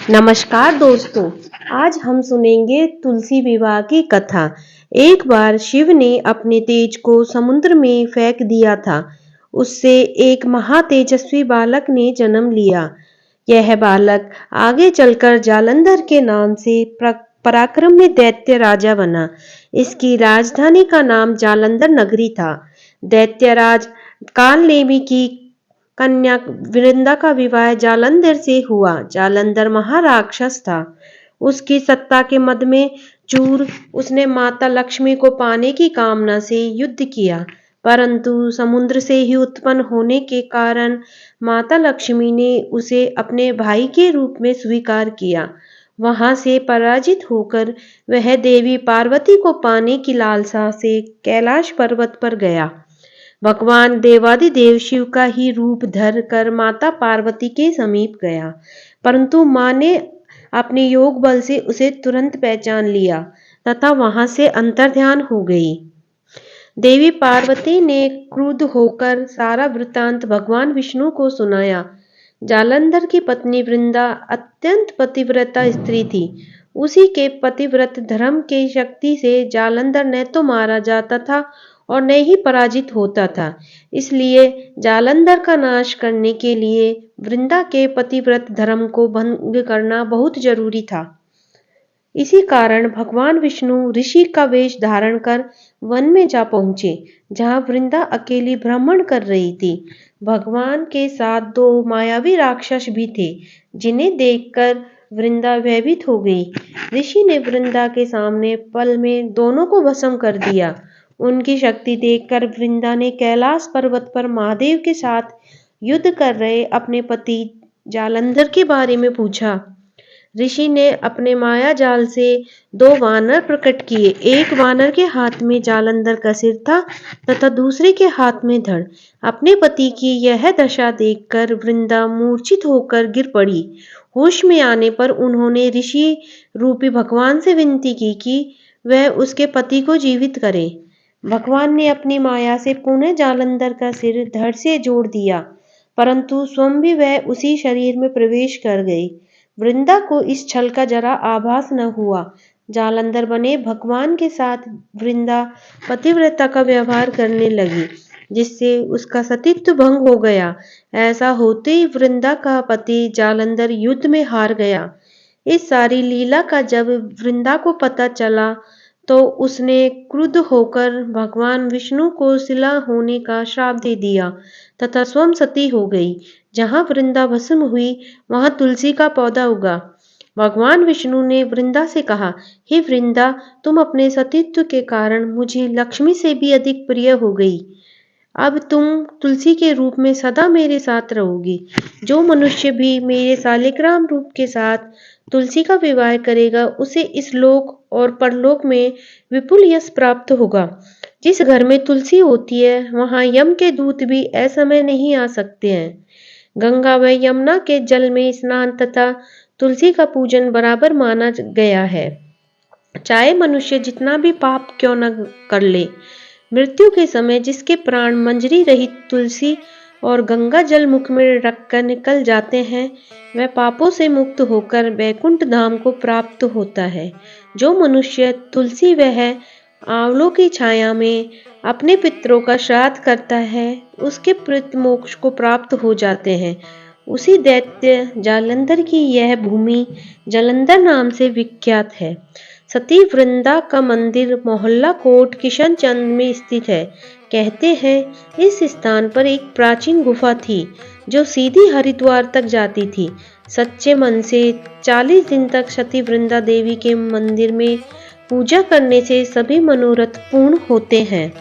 नमस्कार दोस्तों। आज हम सुनेंगे तुलसी विवाह की कथा। एक बार शिव ने अपने तेज को समुद्र में फेंक दिया था। उससे एक महातेजस्वी बालक ने जन्म लिया। यह बालक आगे चलकर जालंधर के नाम से पराक्रमी दैत्य राजा बना। इसकी राजधानी का नाम जालंधर नगरी था। दैत्यराज कालनेमी की कन्या वृंदा का विवाह जालंधर से हुआ। जालंधर महाराक्षस था। उसकी सत्ता के मद में चूर उसने माता लक्ष्मी को पाने की कामना से युद्ध किया, परंतु समुद्र से ही उत्पन्न होने के कारण माता लक्ष्मी ने उसे अपने भाई के रूप में स्वीकार किया। वहां से पराजित होकर वह देवी पार्वती को पाने की लालसा से कैलाश पर्वत पर गया। भगवान देवादिदेव शिव का ही रूप धर कर माता पार्वती के समीप गया, परंतु मां ने अपने योग बल से उसे तुरंत पहचान लिया तथा वहां से अंतर्ध्यान हो गई। देवी पार्वती ने क्रुद्ध होकर सारा वृत्तांत भगवान विष्णु को सुनाया। जालंधर की पत्नी वृंदा अत्यंत पतिव्रता स्त्री थी। उसी के पतिव्रत धर्म की शक्ति से जालंधर न तो मारा जाता था और न ही पराजित होता था। इसलिए जालंधर का नाश करने के लिए वृंदा के पतिव्रत धर्म को भंग करना बहुत जरूरी था। इसी कारण भगवान विष्णु ऋषि का वेश धारण कर वन में जा पहुंचे, जहां वृंदा अकेली भ्रमण कर रही थी। भगवान के साथ दो मायावी राक्षस भी थे, जिन्हें देखकर वृंदा भयभीत हो गई। ऋषि ने वृंदा के सामने पल में दोनों को भस्म कर दिया। उनकी शक्ति देखकर वृंदा ने कैलाश पर्वत पर महादेव के साथ युद्ध कर रहे अपने पति जालंधर के बारे में पूछा। ऋषि ने अपने माया जाल से दो वानर प्रकट किए। एक वानर के हाथ में जालंधर का सिर था तथा दूसरे के हाथ में धड़। अपने पति की यह दशा देखकर वृंदा मूर्छित होकर गिर पड़ी। होश में आने पर उन्होंने ऋषि रूपी भगवान से विनती की कि वह उसके पति को जीवित करे। भगवान ने अपनी माया से पुनः जालंधर का सिर धड़ से जोड़ दिया, परंतु स्वयं भी वह उसी शरीर में प्रवेश कर गई। वृंदा को इस छल का जरा आभास न हुआ। जालंधर बने भगवान के साथ वृंदा पतिव्रता का व्यवहार करने लगी, जिससे उसका सतीत्व भंग हो गया। ऐसा होते ही वृंदा का पति जालंधर युद्ध में हार गया। इस सारी लीला का जब वृंदा को पता चला तो उसने क्रुद्ध होकर भगवान विष्णु को शिला होने का श्राप दे दिया तथा स्वयं सती हो गई। जहां वृंदा भस्म हुई वहां तुलसी का पौधा उगा। भगवान विष्णु ने वृंदा से कहा, हे वृंदा, तुम अपने सतीत्व के कारण मुझे लक्ष्मी से भी अधिक प्रिय हो गई। अब तुम तुलसी के रूप में सदा मेरे साथ रहोगी। जो मनुष्य भी मेरे शालिग्राम रूप के साथ तुलसी का विवाह करेगा, उसे इस लोक और परलोक में विपुल यश प्राप्त होगा। जिस घर में तुलसी होती है, वहां यम के दूत भी असमय नहीं आ सकते हैं। गंगा व यमुना के जल में स्नान तथा तुलसी का पूजन बराबर माना गया है। चाहे मनुष्य जितना भी पाप क्यों न कर ले, मृत्यु के समय जिसके प्राण मंजरी रहित तुलसी और गंगा जल मुख में रखकर निकल जाते हैं, वह पापों से मुक्त होकर वैकुंठ धाम को प्राप्त होता है। जो मनुष्य तुलसी वह आंवलों की छाया में अपने पितरों का श्राद्ध करता है, उसके पितृ मोक्ष को प्राप्त हो जाते हैं। उसी दैत्य जालंधर की यह भूमि जालंधर नाम से विख्यात है। सती वृंदा का मंदिर मोहल्ला कोट किशनचंद में स्थित है। कहते हैं इस स्थान पर एक प्राचीन गुफा थी जो सीधी हरिद्वार तक जाती थी। सच्चे मन से 40 दिन तक सती वृंदा देवी के मंदिर में पूजा करने से सभी मनोरथ पूर्ण होते हैं।